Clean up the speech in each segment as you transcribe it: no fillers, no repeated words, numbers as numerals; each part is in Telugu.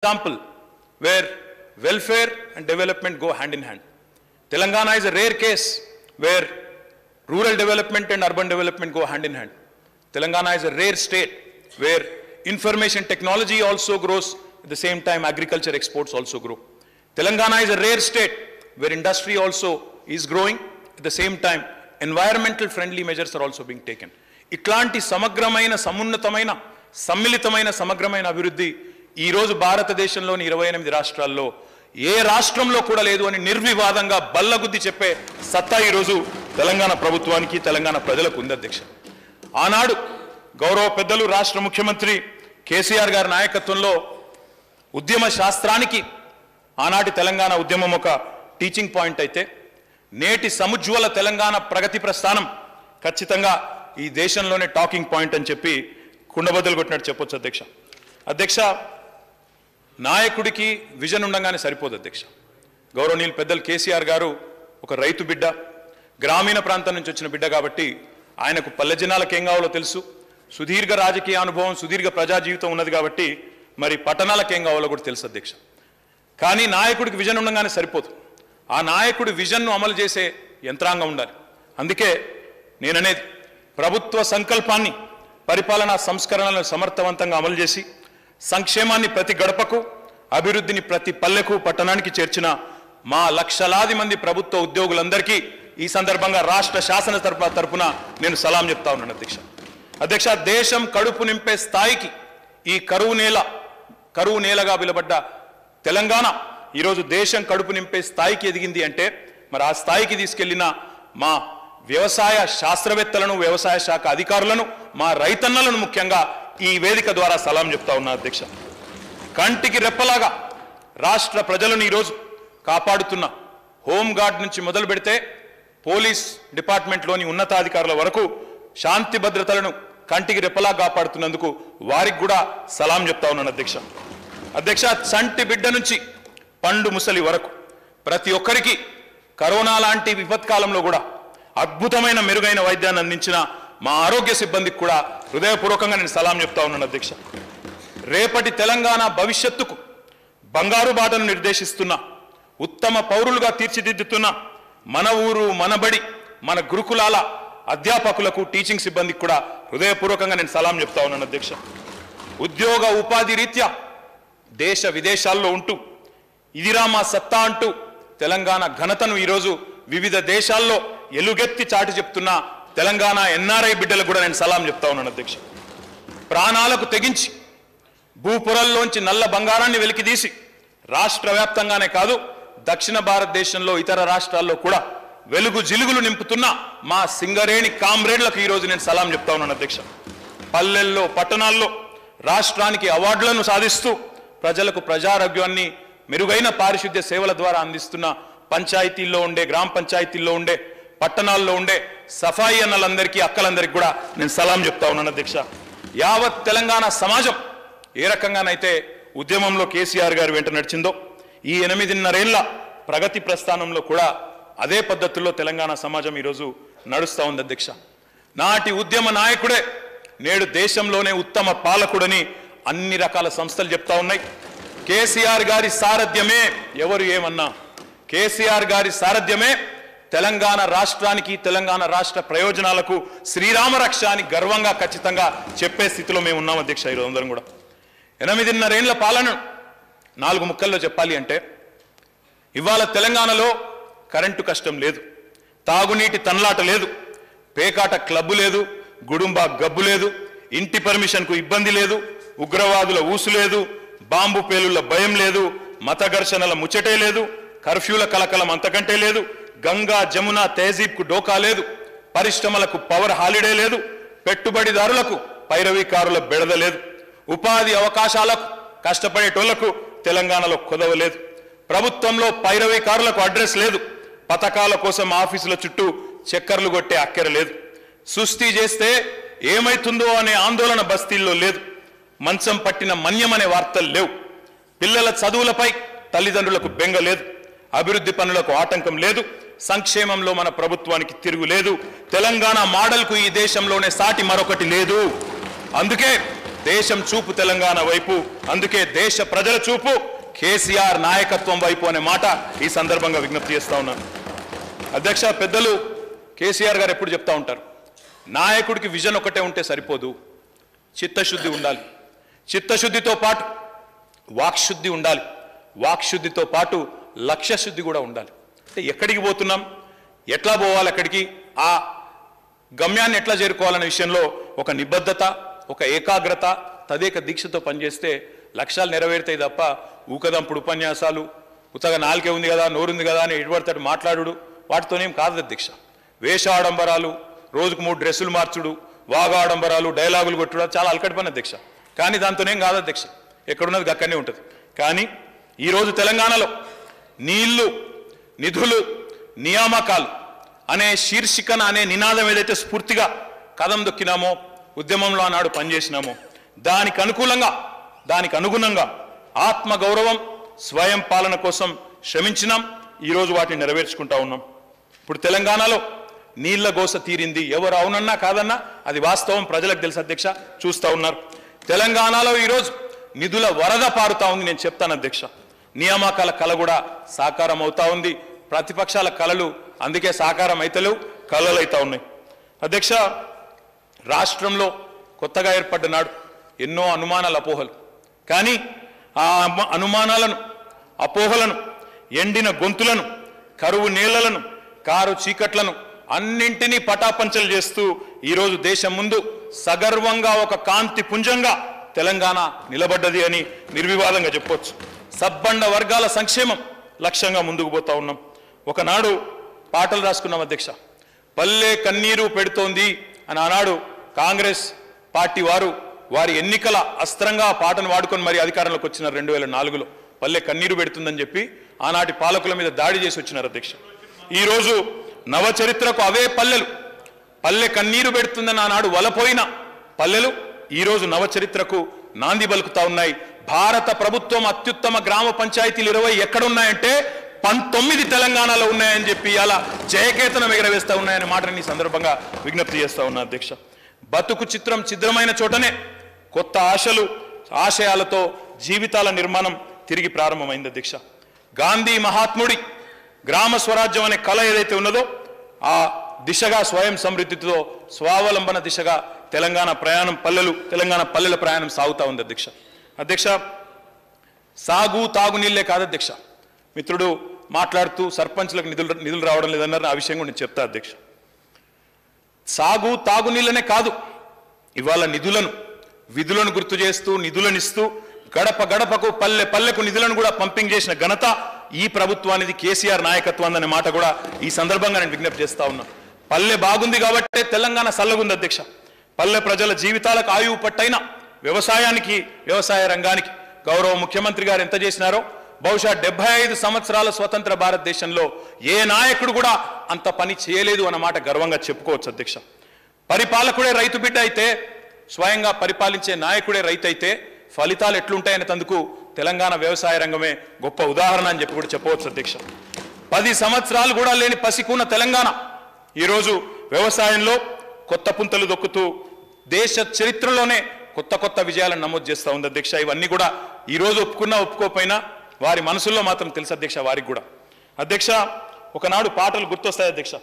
example where welfare and development go hand in hand. Telangana is a rare case where rural development and urban development go hand in hand. Telangana is a rare state where information technology also grows, at the same time agriculture exports also grow. Telangana is a rare state where industry also is growing, at the same time environmental friendly measures are also being taken. ఇట్లాంటి సమగ్రమైన సమున్నతమైన సమ్మిళితమైన సమగ్రమైన అభివృద్ధి ఈ రోజు భారతదేశంలోని 28 రాష్ట్రాల్లో ఏ రాష్ట్రంలో కూడా లేదు అని నిర్వివాదంగా బల్లగుద్ది చెప్పే సత్తా ఈ రోజు తెలంగాణ ప్రభుత్వానికి తెలంగాణ ప్రజలకు ఉంది అధ్యక్ష. ఆనాడు గౌరవ పెద్దలు రాష్ట్ర ముఖ్యమంత్రి కేసీఆర్ గారి నాయకత్వంలో ఉద్యమ శాస్త్రానికి ఆనాటి తెలంగాణ ఉద్యమం ఒక టీచింగ్ పాయింట్ అయితే నేటి సముజ్వల తెలంగాణ ప్రగతి ప్రస్థానం ఖచ్చితంగా ఈ దేశంలోనే టాకింగ్ పాయింట్ అని చెప్పి కుండబద్దలు కొట్టినట్టు చెప్పొచ్చు అధ్యక్ష. అధ్యక్ష, నాయకుడికి విజన్ ఉండగానే సరిపోదు అధ్యక్ష. గౌరవనీయులు పెద్దలు కేసీఆర్ గారు ఒక రైతు బిడ్డ, గ్రామీణ ప్రాంతం నుంచి వచ్చిన బిడ్డ కాబట్టి ఆయనకు పల్లె జనాలకు ఏం కావాలో తెలుసు, సుదీర్ఘ రాజకీయ అనుభవం సుదీర్ఘ ప్రజా జీవితం ఉన్నది కాబట్టి మరి పట్టణాలకు ఏం కావాలో కూడా తెలుసు అధ్యక్ష. కానీ నాయకుడికి విజన్ ఉండగానే సరిపోదు, ఆ నాయకుడి విజన్ను అమలు చేసే యంత్రాంగం ఉండాలి. అందుకే నేననేది ప్రభుత్వ సంకల్పాన్ని పరిపాలనా సంస్కరణలను సమర్థవంతంగా అమలు చేసి సంక్షేమాన్ని ప్రతి గడపకు అభివృద్ధిని ప్రతి పల్లెకు పట్టణానికి చేర్చిన మా లక్షలాది మంది ప్రభుత్వ ఉద్యోగులందరికీ ఈ సందర్భంగా రాష్ట్ర శాసన తరపున నేను సలాం చెప్తా ఉన్నాను అధ్యక్ష. అధ్యక్ష, దేశం కడుపు నింపే స్థాయికి ఈ కరువు నేలగా పిలువబడ్డ తెలంగాణ ఈరోజు దేశం కడుపు నింపే స్థాయికి ఎదిగింది అంటే మరి ఆ స్థాయికి తీసుకెళ్లిన మా వ్యవసాయ శాస్త్రవేత్తలను, వ్యవసాయ శాఖ అధికారులను, మా రైతన్నలను ముఖ్యంగా ఈ వేదిక ద్వారా సలాం చెప్తా ఉన్నా అధ్యక్ష. కంటికి రెప్పలాగా రాష్ట్ర ప్రజలను ఈరోజు కాపాడుతున్న హోంగార్డ్ నుంచి మొదలు పెడితే పోలీస్ డిపార్ట్మెంట్లోని ఉన్నతాధికారుల వరకు శాంతి భద్రతలను కంటికి రెప్పలా కాపాడుతున్నందుకు వారికి కూడా సలాం చెప్తా ఉన్నాను అధ్యక్ష. అధ్యక్ష, చంటి బిడ్డ నుంచి పండు ముసలి వరకు ప్రతి ఒక్కరికి కరోనా లాంటి విపత్కాలంలో కూడా అద్భుతమైన మెరుగైన వైద్యాన్ని అందించిన మా ఆరోగ్య సిబ్బందికి కూడా హృదయపూర్వకంగా నేను సలాం చెప్తా ఉన్నాను అధ్యక్ష. రేపటి తెలంగాణ భవిష్యత్తుకు బంగారు బాటను నిర్దేశిస్తున్న, ఉత్తమ పౌరులుగా తీర్చిదిద్దుతున్న మన ఊరు మన బడి మన గురుకులాల అధ్యాపకులకు, టీచింగ్ సిబ్బందికి కూడా హృదయపూర్వకంగా నేను సలాం చెప్తా ఉన్నాను అధ్యక్ష. ఉద్యోగ ఉపాధి రీత్యా దేశ విదేశాల్లో ఉంటూ ఇదిరా మా సత్తా అంటూ తెలంగాణ ఘనతను ఈరోజు వివిధ దేశాల్లో ఎలుగెత్తి చాటి చెప్తున్న తెలంగాణ ఎన్ఆర్ఐ బిడ్డలకు కూడా నేను సలాం చెప్తా ఉన్నాను అధ్యక్ష. ప్రాణాలకు తెగించి భూపురల్లోంచి నల్ల బంగారాన్ని వెలికితీసి రాష్ట్ర వ్యాప్తంగానే కాదు దక్షిణ భారతదేశంలో ఇతర రాష్ట్రాల్లో కూడా వెలుగు జిలుగులు నింపుతున్న మా సింగరేణి కామ్రేడ్లకు ఈరోజు నేను సలాం చెప్తా ఉన్నాను అధ్యక్ష. పల్లెల్లో పట్టణాల్లో రాష్ట్రానికి అవార్డులను సాధిస్తూ ప్రజలకు ప్రజారోగ్యాన్ని మెరుగైన పారిశుద్ధ్య సేవల ద్వారా అందిస్తున్న పంచాయతీల్లో ఉండే, గ్రామ పంచాయతీల్లో ఉండే, పట్టణాల్లో ఉండే సఫాయి అన్నలందరికీ, అక్కలందరికీ కూడా నేను సలాం చెప్తా ఉన్నాను అధ్యక్ష. యావత్ తెలంగాణ సమాజం ఏ రకంగానైతే ఉద్యమంలో కేసీఆర్ గారు వెంట నడిచిందో ఈ 8.5 ఏళ్ల ప్రగతి ప్రస్థానంలో కూడా అదే పద్ధతుల్లో తెలంగాణ సమాజం ఈరోజు నడుస్తూ ఉంది అధ్యక్ష. నాటి ఉద్యమ నాయకుడే నేడు దేశంలోనే ఉత్తమ పాలకుడని అన్ని రకాల సంస్థలు చెప్తా ఉన్నాయి. కేసీఆర్ గారి సారథ్యమే, ఎవరు ఏమన్నా కేసీఆర్ గారి సారథ్యమే తెలంగాణ రాష్ట్రానికి, తెలంగాణ రాష్ట్ర ప్రయోజనాలకు శ్రీరామ రక్ష అని గర్వంగా ఖచ్చితంగా చెప్పే స్థితిలో మేము ఉన్నాం అధ్యక్ష. ఈరోజు అందరం కూడా 8.5 ఏళ్ల పాలన 4 ముక్కల్లో చెప్పాలి అంటే ఇవాళ తెలంగాణలో కరెంటు కష్టం లేదు, తాగునీటి తన్లాట లేదు, పేకాట క్లబ్బు లేదు, గుడుంబా గబ్బు లేదు, ఇంటి పర్మిషన్కు ఇబ్బంది లేదు, ఉగ్రవాదుల ఊసు లేదు, బాంబు పేలుళ్ల భయం లేదు, మత ఘర్షణల ముచ్చటే లేదు, కర్ఫ్యూల కలకలం అంతకంటే లేదు, గంగా జమున తహజీబ్కు డోకా లేదు, పరిశ్రమలకు పవర్ హాలిడే లేదు, పెట్టుబడిదారులకు పైరవీకారుల బెడద లేదు, ఉపాధి అవకాశాలకు కష్టపడేటోళ్లకు తెలంగాణలో కొదవ లేదు, ప్రభుత్వంలో పైరవీకారులకు అడ్రస్ లేదు, పథకాల కోసం ఆఫీసుల చుట్టూ చక్కర్లు కొట్టే అక్కెర లేదు, సుస్థి చేస్తే ఏమైతుందో అనే ఆందోళన బస్తీల్లో లేదు, మంచం పట్టిన మన్యమనే వార్తలు లేవు, పిల్లల చదువులపై తల్లిదండ్రులకు బెంగ లేదు, అభివృద్ధి పనులకు ఆటంకం లేదు, సంక్షేమంలో మన ప్రభుత్వానికి తిరుగు లేదు, తెలంగాణ మోడల్కు ఈ దేశంలోనే సాటి మరొకటి లేదు. అందుకే దేశం చూపు తెలంగాణ వైపు, అందుకే దేశ ప్రజల చూపు కేసీఆర్ నాయకత్వం వైపు అనే మాట ఈ సందర్భంగా విజ్ఞప్తి చేస్తా ఉన్నాను. అధ్యక్ష, పెద్దలు కేసీఆర్ గారు ఎప్పుడు చెప్తా ఉంటారు, నాయకుడికి విజన్ ఒకటే ఉంటే సరిపోదు, చిత్తశుద్ధి ఉండాలి. చిత్తశుద్ధితో పాటు వాక్శుద్ధి ఉండాలి. వాక్శుద్ధితో పాటు లక్ష్యశుద్ధి కూడా ఉండాలి. అంటే ఎక్కడికి పోతున్నాం, ఎట్లా పోవాలి, అక్కడికి ఆ గమ్యాన్ని ఎట్లా చేరుకోవాలనే విషయంలో ఒక నిబద్ధత, ఒక ఏకాగ్రత, తదేక దీక్షతో పనిచేస్తే లక్ష్యాలు నెరవేరుతాయి తప్ప ఊకదంపుడు ఉపన్యాసాలు, ఉత్తగా నాలుకే ఉంది కదా, నోరుంది కదా అని ఎటుపడతాడు మాట్లాడు, వాటితోనేం కాదు అధ్యక్ష. వేష ఆడంబరాలు, రోజుకు 3 డ్రెస్సులు మార్చుడు, వాగా ఆడంబరాలు, డైలాగులు కొట్టుడు చాలా అలకటి పని అధ్యక్ష. కానీ దాంతోనేం కాదు అధ్యక్ష, ఎక్కడున్నది గక్కనే ఉంటుంది. కానీ ఈరోజు తెలంగాణలో నీళ్లు, నిధులు, నియామకాలు అనే శీర్షికన అనే నినాదం ఏదైతే స్ఫూర్తిగా కదం దొక్కినామో, ఉద్యమంలో ఆనాడు పనిచేసినామో, దానికి అనుకూలంగా, దానికి అనుగుణంగా ఆత్మగౌరవం, స్వయం పాలన కోసం శ్రమించినాం. ఈరోజు వాటిని నెరవేర్చుకుంటా ఉన్నాం. ఇప్పుడు తెలంగాణలో నీళ్ల గోస తీరింది. ఎవరు అవునన్నా కాదన్నా అది వాస్తవం, ప్రజలకు తెలుసు అధ్యక్ష, చూస్తూ ఉన్నారు. తెలంగాణలో ఈరోజు నిధుల వరద పారుతా ఉంది. నేను చెప్తాను అధ్యక్ష, నియామకాల కళ కూడా సాకారం అవుతా ఉంది. ప్రతిపక్షాల కళలు అందుకే సాకారం అయితలేవు, కళలు అవుతా ఉన్నాయి. అధ్యక్ష, రాష్ట్రంలో కొత్తగా ఏర్పడ్డ నాడు ఎన్నో అనుమానాలు, అపోహలు. కానీ ఆ అనుమానాలను, అపోహలను, ఎండిన గొంతులను, కరువు నీళ్లను, కారు చీకట్లను అన్నింటినీ పటాపంచలు చేస్తూ ఈరోజు దేశం ముందు సగర్వంగా ఒక కాంతి పుంజంగా తెలంగాణ నిలబడ్డది అని నిర్వివాదంగా చెప్పొచ్చు. సబ్బండ వర్గాల సంక్షేమం లక్ష్యంగా ముందుకు పోతా ఉన్నాం. ఒకనాడు పాటలు రాసుకున్నాం అధ్యక్ష, పల్లె కన్నీరు పెడుతోంది అని ఆనాడు కాంగ్రెస్ పార్టీ వారు వారి ఎన్నికల అస్త్రంగా పాటను వాడుకొని మరి అధికారంలోకి వచ్చినారు. 2004లో పల్లె కన్నీరు పెడుతుందని చెప్పి ఆనాటి పాలకుల మీద దాడి చేసి వచ్చినారు అధ్యక్ష. ఈరోజు నవచరిత్రకు అవే పల్లెలు, పల్లె కన్నీరు పెడుతుందని ఆనాడు వలపోయిన పల్లెలు ఈరోజు నవచరిత్రకు నాంది పలుకుతా ఉన్నాయి. భారత ప్రభుత్వం అత్యుత్తమ గ్రామ పంచాయతీలు 20 ఎక్కడున్నాయంటే 19 తెలంగాణలో ఉన్నాయని చెప్పి అలా జయకేతనం ఎగరవేస్తా ఉన్నాయనే మాటని ఈ సందర్భంగా విజ్ఞప్తి చేస్తా ఉన్నా అధ్యక్ష. బతుకు చిత్రం ఛిద్రమైన చోటనే కొత్త ఆశలు, ఆశయాలతో జీవితాల నిర్మాణం తిరిగి ప్రారంభమైంది అధ్యక్ష. గాంధీ మహాత్ముడి గ్రామ స్వరాజ్యం అనే కళ ఏదైతే ఉన్నదో ఆ దిశగా స్వయం సమృద్ధితో స్వావలంబన దిశగా తెలంగాణ ప్రయాణం, తెలంగాణ పల్లెల ప్రయాణం సాగుతా ఉంది అధ్యక్ష. అధ్యక్ష, సాగు తాగునీళ్లే కాదు అధ్యక్ష. మిత్రుడు మాట్లాడుతూ సర్పంచ్లకు నిధులు రావడం లేదన్నారు, ఆ విషయం కూడా నేను చెప్తా అధ్యక్ష. సాగు తాగునీళ్ళనే కాదు, ఇవాళ నిధులను, విధులను గుర్తు చేస్తూ, నిధులను ఇస్తూ, గడప గడపకు, పల్లె పల్లెకు నిధులను కూడా పంపింగ్ చేసిన ఘనత ఈ ప్రభుత్వానికి, కేసీఆర్ నాయకత్వం అనే మాట కూడా ఈ సందర్భంగా నేను విజ్ఞప్తి చేస్తా ఉన్నా. పల్లె బాగుంది కాబట్టే తెలంగాణ సల్లగుంది అధ్యక్ష. పల్లె ప్రజల జీవితాలకు ఆయువు పట్టైన వ్యవసాయానికి, వ్యవసాయ రంగానికి గౌరవ ముఖ్యమంత్రి గారు ఎంత చేసినారో బహుశా 75 సంవత్సరాల స్వతంత్ర భారతదేశంలో ఏ నాయకుడు కూడా అంత పని చేయలేదు అన్నమాట గర్వంగా చెప్పుకోవచ్చు అధ్యక్ష. పరిపాలకుడే రైతు బిడ్డ అయితే, స్వయంగా పరిపాలించే నాయకుడే రైతు అయితే ఫలితాలు ఎట్లుంటాయనే తందుకు తెలంగాణ వ్యవసాయ రంగమే గొప్ప ఉదాహరణ అని చెప్పి కూడా చెప్పవచ్చు అధ్యక్ష. 10 సంవత్సరాలు కూడా లేని పసికూన తెలంగాణ ఈరోజు వ్యవసాయంలో కొత్త పుంతలు దొక్కుతూ దేశ చరిత్రలోనే కొత్త కొత్త విజయాలను నమోదు చేస్తూ ఉంది అధ్యక్ష. ఇవన్నీ కూడా ఈరోజు ఒప్పుకున్నా ఒప్పుకోకపోయినా వారి మనసుల్లో మాత్రం తెలుసు అధ్యక్ష, వారికి కూడా. అధ్యక్ష, ఒకనాడు పాటలు గుర్తొస్తాయి అధ్యక్ష.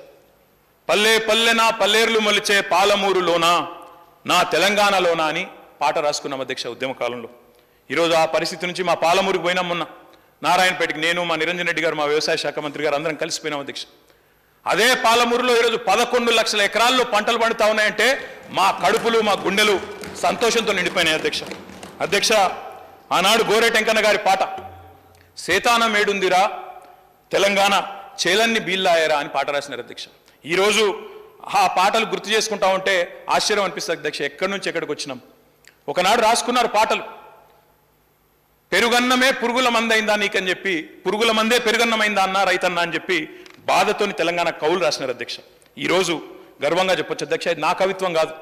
పల్లె పల్లె నా పల్లేర్లు మొలిచే పాలమూరులోనా, నా తెలంగాణలోనా అని పాట రాసుకున్నాం అధ్యక్ష ఉద్యమ కాలంలో. ఈరోజు ఆ పరిస్థితి నుంచి మా పాలమూరుకు పోయినాం. మొన్న నారాయణపేటకి నేను, మా నిరంజన్ రెడ్డి గారు, మా వ్యవసాయ శాఖ మంత్రి గారు అందరం కలిసిపోయినాం అధ్యక్ష. అదే పాలమూరులో ఈరోజు 11 లక్షల ఎకరాల్లో పంటలు పండుతా ఉన్నాయంటే మా కడుపులు, మా గుండెలు సంతోషంతో నిండిపోయినాయి అధ్యక్ష. అధ్యక్ష, ఆనాడు గోరేటెంకన్న గారి పాట, సేతానం ఏడుందిరా తెలంగాణ చేలన్ని బీల్లాయరా అని పాట రాసినారు అధ్యక్ష. ఈరోజు ఆ పాటలు గుర్తు చేసుకుంటా ఉంటే ఆశ్చర్యం అనిపిస్తుంది అధ్యక్ష, ఎక్కడి నుంచి ఎక్కడికి వచ్చినాం. ఒకనాడు రాసుకున్నారు పాటలు, పెరుగన్నమే పురుగుల మందైందా నీకని చెప్పి, పురుగుల మందే పెరుగన్నమైందా అన్న రైతన్న అని చెప్పి బాధతోని తెలంగాణ కవులు రాసినారు అధ్యక్ష. ఈరోజు గర్వంగా చెప్పొచ్చు అధ్యక్ష, ఇది నా కవిత్వం కాదు.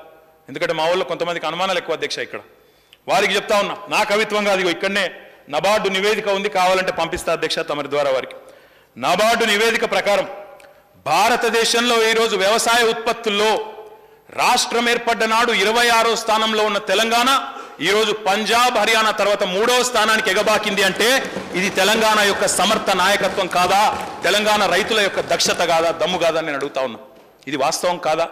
ఎందుకంటే మా ఊళ్ళో కొంతమందికి అనుమానాలు ఎక్కువ అధ్యక్ష. ఇక్కడ వారికి చెప్తా ఉన్నా, నా కవిత్వం కాదు, ఇక్కడనే నబార్డు నివేదిక ఉంది, కావాలంటే పంపిస్తా అధ్యక్ష తమరి ద్వారా వారికి. నబార్డు నివేదిక ప్రకారం భారతదేశంలో ఈరోజు వ్యవసాయ ఉత్పత్తుల్లో రాష్ట్రం ఏర్పడ్డ నాడు 26వ స్థానంలో ఉన్న తెలంగాణ ఈరోజు పంజాబ్ హర్యానా తర్వాత 3వ స్థానానికి ఎగబాకింది అంటే ఇది తెలంగాణ యొక్క సమర్థ నాయకత్వం కాదా, తెలంగాణ రైతుల యొక్క దక్షత కాదా, దమ్ము కాదా అని నేను అడుగుతా ఉన్నా. ఇది వాస్తవం కాదా?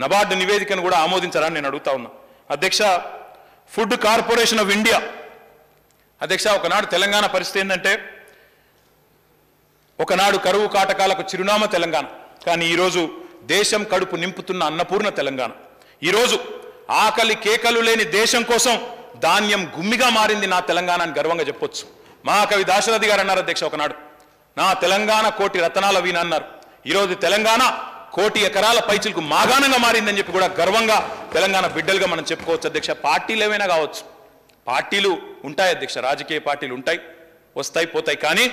నబార్డు నివేదికను కూడా ఆమోదించారని నేను అడుగుతా ఉన్నా. అధ్యక్ష, ఫుడ్ కార్పొరేషన్ ఆఫ్ ఇండియా అధ్యక్ష, ఒకనాడు తెలంగాణ పరిస్థితి ఏంటంటే ఒకనాడు కరువు కాటకాలకు చిరునామా తెలంగాణ, కానీ ఈరోజు దేశం కడుపు నింపుతున్న అన్నపూర్ణ తెలంగాణ. ఈరోజు ఆకలి కేకలు లేని దేశం కోసం ధాన్యం గుమ్మిగా మారింది నా తెలంగాణ అని గర్వంగా చెప్పొచ్చు. మహాకవి దాశరథి గారు అన్నారు అధ్యక్ష ఒకనాడు, నా తెలంగాణ కోటి రతనాల వీణ అన్నారు. ఈరోజు తెలంగాణ కోటి ఎకరాల పైచులకు మాగాణంగా మారిందని చెప్పి కూడా గర్వంగా తెలంగాణ బిడ్డలుగా మనం చెప్పుకోవచ్చు అధ్యక్ష. పార్టీలు ఏమైనా కావచ్చు, పార్టీలు ఉంటాయి అధ్యక్ష, రాజకీయ పార్టీలు ఉంటాయి, వస్తాయి పోతాయి, కానీ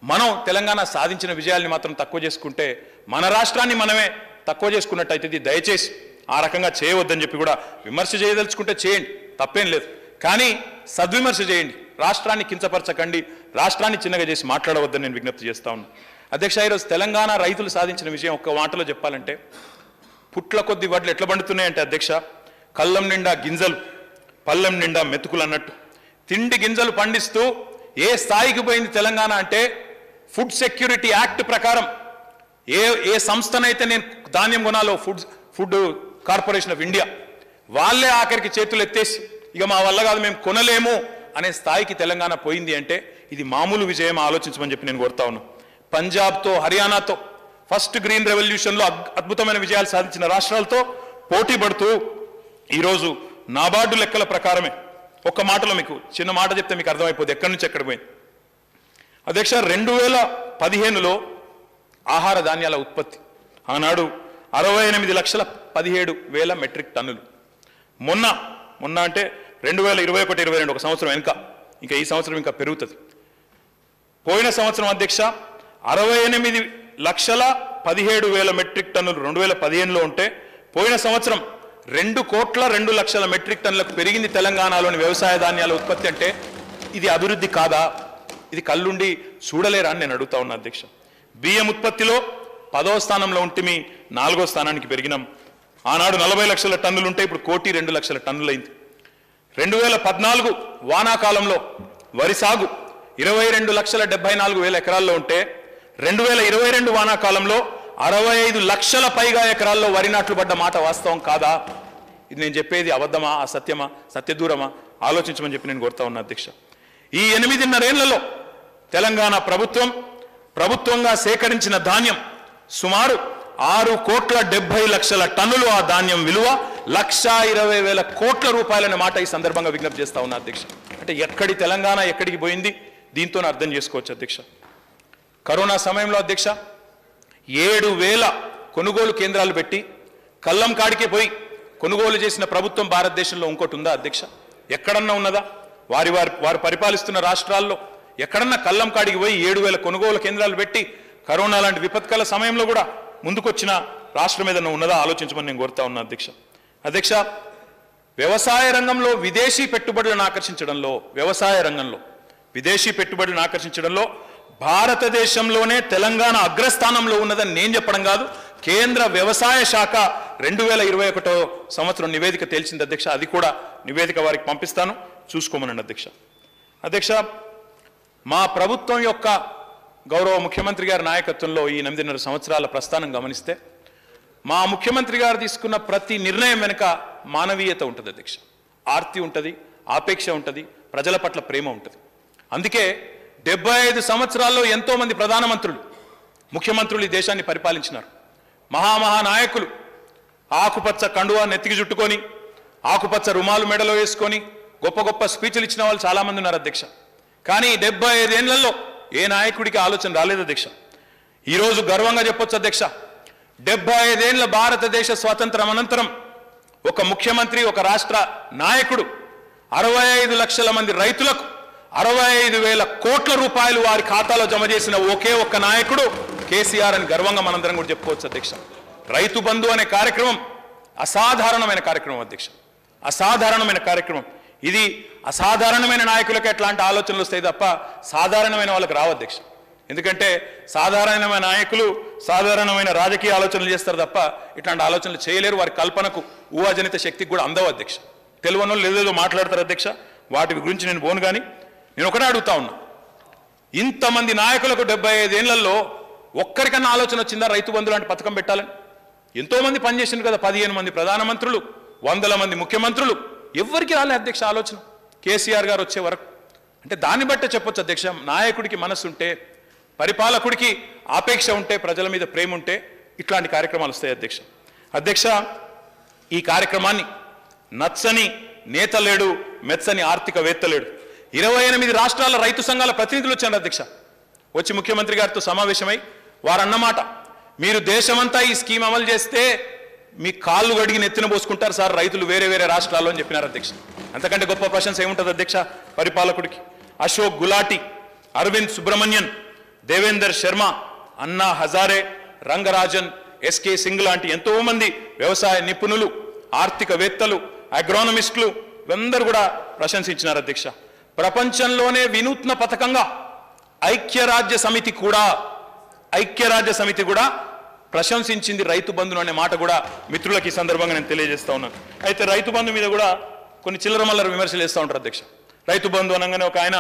మనం తెలంగాణ సాధించిన విజయాల్ని మాత్రం తక్కువ చేసుకుంటే మన రాష్ట్రాన్ని మనమే తక్కువ చేసుకున్నట్టయితే దయచేసి ఆ రకంగా చేయవద్దని చెప్పి కూడా విమర్శ చేయదలుచుకుంటే చేయండి, తప్పేం లేదు, కానీ సద్విమర్శ చేయండి, రాష్ట్రాన్ని కించపరచకండి, రాష్ట్రాన్ని చిన్నగా చేసి మాట్లాడవద్దని నేను విజ్ఞప్తి చేస్తా ఉన్నాను. అధ్యక్ష, ఈరోజు తెలంగాణ రైతులు సాధించిన విజయం ఒక్క మాటలో చెప్పాలంటే పుట్ల కొద్ది వడ్లు ఎట్లా పండుతున్నాయంటే అధ్యక్ష, కళ్ళం నిండా గింజలు పళ్ళెం నిండా మెతుకులు అన్నట్టు తిండి గింజలు పండిస్తూ ఏ స్థాయికి పోయింది తెలంగాణ అంటే ఫుడ్ సెక్యూరిటీ యాక్ట్ ప్రకారం ఏ సంస్థనైతే నేను ధాన్యం కొనాలో ఫుడ్ కార్పొరేషన్ ఆఫ్ ఇండియా వాళ్ళే ఆఖరికి చేతులు ఎత్తేసి ఇక మా వల్ల కాదు మేము కొనలేము అనే స్థాయికి తెలంగాణ పోయింది అంటే ఇది మామూలు విజయం ఆలోచించమని చెప్పి నేను కోరుతా ఉన్నాను. పంజాబ్తో హర్యానాతో ఫస్ట్ గ్రీన్ రెవల్యూషన్లో అద్భుతమైన విజయాలు సాధించిన రాష్ట్రాలతో పోటీ పడుతూ ఈరోజు నాబార్డు లెక్కల ప్రకారమే ఒక్క మాటలో మీకు చిన్న మాట చెప్తే మీకు అర్థమైపోతుంది ఎక్కడి నుంచి ఎక్కడ పోయింది. అధ్యక్ష, 2015లో ఆహార ధాన్యాల ఉత్పత్తి ఆనాడు 68,17,000 మెట్రిక్ టన్నులు. మొన్న అంటే 2021-22 ఒక సంవత్సరం వెనుక, ఇంకా ఈ సంవత్సరం ఇంకా పెరుగుతుంది. పోయిన సంవత్సరం అధ్యక్ష 68,17,000 మెట్రిక్ టన్నులు 2015లో ఉంటే పోయిన సంవత్సరం 2,02,00,000 మెట్రిక్ టన్నులకు పెరిగింది తెలంగాణలోని వ్యవసాయ ధాన్యాల ఉత్పత్తి. అంటే ఇది అభివృద్ధి కాదా? ఇది కళ్ళుండి చూడలేరా అని నేను అడుగుతా ఉన్నా అధ్యక్ష. బియ్యం ఉత్పత్తిలో 10వ స్థానంలో ఉంటే 4వ స్థానానికి పెరిగినాం. ఆనాడు 40 లక్షల టన్నులు ఉంటే ఇప్పుడు 1,02,00,000 టన్నులు అయింది. 2014 వానాకాలంలో వరి సాగు 22,74,000 ఎకరాల్లో ఉంటే 2022 వానాకాలంలో 65 లక్షల పైగా ఎకరాల్లో వరి నాట్లు పడ్డ మాట వాస్తవం కాదా? ఇది నేను చెప్పేది అబద్ధమా, అసత్యమా, సత్యదూరమా? ఆలోచించమని చెప్పి నేను కోరుతా ఉన్నా అధ్యక్ష. ఈ 8.5 ఏళ్లలో తెలంగాణ ప్రభుత్వంగా సేకరించిన ధాన్యం సుమారు 6,70,00,000 టన్నులు. ఆ ధాన్యం విలువ 1,20,000 కోట్ల రూపాయలనే మాట ఈ సందర్భంగా విజ్ఞప్తి చేస్తా ఉన్నా అధ్యక్ష. అంటే ఎక్కడి తెలంగాణ ఎక్కడికి పోయింది దీంతో అర్థం చేసుకోవచ్చు అధ్యక్ష. కరోనా సమయంలో అధ్యక్ష 7,000 కొనుగోలు కేంద్రాలు పెట్టి కళ్ళం కాడికే పోయి కొనుగోలు చేసిన ప్రభుత్వం భారతదేశంలో ఇంకోటి ఉందా అధ్యక్ష? ఎక్కడన్నా ఉన్నదా? వారు పరిపాలిస్తున్న రాష్ట్రాల్లో ఎక్కడన్నా కళ్ళం కాడికి పోయి 7,000 కొనుగోలు కేంద్రాలు పెట్టి కరోనా లాంటి విపత్కల సమయంలో కూడా ముందుకొచ్చిన రాష్ట్రం ఏదన్నా ఉన్నదా? ఆలోచించమని నేను కోరుతా ఉన్నా అధ్యక్ష. అధ్యక్ష, వ్యవసాయ రంగంలో విదేశీ పెట్టుబడులను ఆకర్షించడంలో భారతదేశంలోనే తెలంగాణ అగ్రస్థానంలో ఉన్నదని నేను చెప్పడం కాదు, కేంద్ర వ్యవసాయ శాఖ 2021 సంవత్సరం నివేదిక తేల్చింది అధ్యక్ష. అది కూడా నివేదిక వారికి పంపిస్తాను, చూసుకోమనండి అధ్యక్ష. అధ్యక్ష, మా ప్రభుత్వం యొక్క గౌరవ ముఖ్యమంత్రి గారి నాయకత్వంలో ఈ 8.5 సంవత్సరాల ప్రస్థానం గమనిస్తే మా ముఖ్యమంత్రి గారు తీసుకున్న ప్రతి నిర్ణయం వెనుక మానవీయత ఉంటుంది అధ్యక్ష, ఆర్తి ఉంటుంది, ఆపేక్ష ఉంటుంది, ప్రజల పట్ల ప్రేమ ఉంటుంది. అందుకే 75 సంవత్సరాల్లో ఎంతోమంది ప్రధానమంత్రులు, ముఖ్యమంత్రులు ఈ దేశాన్ని పరిపాలించినారు. మహానాయకులు ఆకుపచ్చ కండువా నెత్తికి చుట్టుకొని, ఆకుపచ్చ రుమాలు మెడలో వేసుకొని గొప్ప స్పీచ్లు ఇచ్చిన వాళ్ళు చాలామంది ఉన్నారు అధ్యక్ష. కానీ 75 ఏళ్లలో ఏ నాయకుడికి ఆలోచన రాలేదు అధ్యక్ష. ఈరోజు గర్వంగా చెప్పొచ్చు అధ్యక్ష, 75 ఏళ్ల భారతదేశ స్వాతంత్రం అనంతరం ఒక ముఖ్యమంత్రి, ఒక రాష్ట్ర నాయకుడు 65 లక్షల మంది రైతులకు 65,000 కోట్ల రూపాయలు వారి ఖాతాలో జమ చేసిన ఒకే ఒక్క నాయకుడు కేసీఆర్ అని గర్వంగా మనందరం కూడా చెప్పుకోవచ్చు అధ్యక్ష. రైతు బంధు అనే కార్యక్రమం అసాధారణమైన కార్యక్రమం అధ్యక్ష, అసాధారణమైన కార్యక్రమం. ఇది అసాధారణమైన నాయకులకు ఎట్లాంటి ఆలోచనలు వస్తాయి తప్ప సాధారణమైన వాళ్ళకి రావు అధ్యక్ష. ఎందుకంటే సాధారణమైన నాయకులు సాధారణమైన రాజకీయ ఆలోచనలు చేస్తారు తప్ప ఇట్లాంటి ఆలోచనలు చేయలేరు, వారి కల్పనకు ఊహాజనిత శక్తికి కూడా అందవు అధ్యక్ష. తెలియని వాళ్ళు ఏదేదో మాట్లాడతారు అధ్యక్ష, వాటి గురించి నేను పోను. కానీ నేను ఒకటే అడుగుతా ఉన్నా, ఇంతమంది నాయకులకు 75 ఏళ్లలో ఒక్కరికన్నా ఆలోచన వచ్చిందా రైతు బంధు లాంటి పథకం పెట్టాలని? ఎంతోమంది పనిచేసింది కదా, 15 మంది ప్రధానమంత్రులు, 100 మంది ముఖ్యమంత్రులు, ఎవరికి రాలే అధ్యక్ష ఆలోచన కేసీఆర్ గారు వచ్చే వరకు. అంటే దాన్ని బట్టే చెప్పొచ్చు అధ్యక్ష, నాయకుడికి మనసు ఉంటే, పరిపాలకుడికి ఆపేక్ష ఉంటే, ప్రజల మీద ప్రేమ ఉంటే ఇట్లాంటి కార్యక్రమాలు వస్తాయి అధ్యక్ష. అధ్యక్ష, ఈ కార్యక్రమాన్ని నచ్చని నేత లేడు, మెచ్చని ఆర్థికవేత్త లేడు. 28 రాష్ట్రాల రైతు సంఘాల ప్రతినిధులు వచ్చారు అధ్యక్ష. వచ్చి ముఖ్యమంత్రి గారితో సమావేశమై వారు అన్నమాట, మీరు దేశమంతా ఈ స్కీమ్ అమలు చేస్తే మీ కాళ్ళు గడిగి నెత్తిన పోసుకుంటారు సార్ రైతులు వేరే వేరే రాష్ట్రాల్లో అని చెప్పినారు అధ్యక్ష. అంతకంటే గొప్ప ప్రశంస ఏముంటుంది అధ్యక్ష పరిపాలకుడికి? అశోక్ గులాటి, అరవింద్ సుబ్రహ్మణ్యన్, దేవేందర్ శర్మ, అన్నా హజారే, రంగరాజన్, ఎస్కే సింగ్ లాంటి ఎంతో మంది వ్యవసాయ నిపుణులు, ఆర్థికవేత్తలు, అగ్రోనమిస్టులు అందరూ కూడా ప్రశంసించినారు అధ్యక్ష. ప్రపంచంలోనే వినూత్న పథకంగా ఐక్యరాజ్య సమితి కూడా ప్రశంసించింది రైతు బంధును అనే మాట కూడా మిత్రులకు ఈ సందర్భంగా నేను తెలియజేస్తా ఉన్నాను. అయితే రైతు బంధు మీద కూడా కొన్ని చిల్లర మల్లర విమర్శలు వేస్తూ ఉంటారు అధ్యక్ష. రైతు బంధు అనగానే ఒక ఆయన,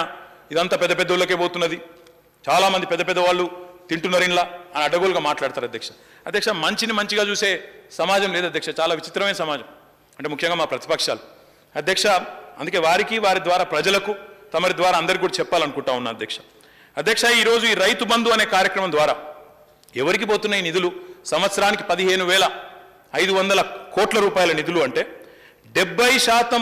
ఇదంతా పెద్ద పెద్ద వాళ్ళకే పోతున్నది, చాలామంది పెద్ద పెద్ద వాళ్ళు తింటున్నారు ఇలా అని అడ్డగోలుగా మాట్లాడతారు అధ్యక్ష. అధ్యక్ష, మంచిని మంచిగా చూసే సమాజం లేదు అధ్యక్ష, చాలా విచిత్రమైన సమాజం, అంటే ముఖ్యంగా మా ప్రతిపక్షాలు అధ్యక్ష. అందుకే వారికి, వారి ద్వారా ప్రజలకు, తమరి ద్వారా అందరికీ కూడా చెప్పాలనుకుంటా ఉన్నా అధ్యక్ష. అధ్యక్ష, ఈరోజు ఈ రైతు బంధు అనే కార్యక్రమం ద్వారా ఎవరికి పోతున్నాయి నిధులు? సంవత్సరానికి 15,500 కోట్ల రూపాయల నిధులు, అంటే 70%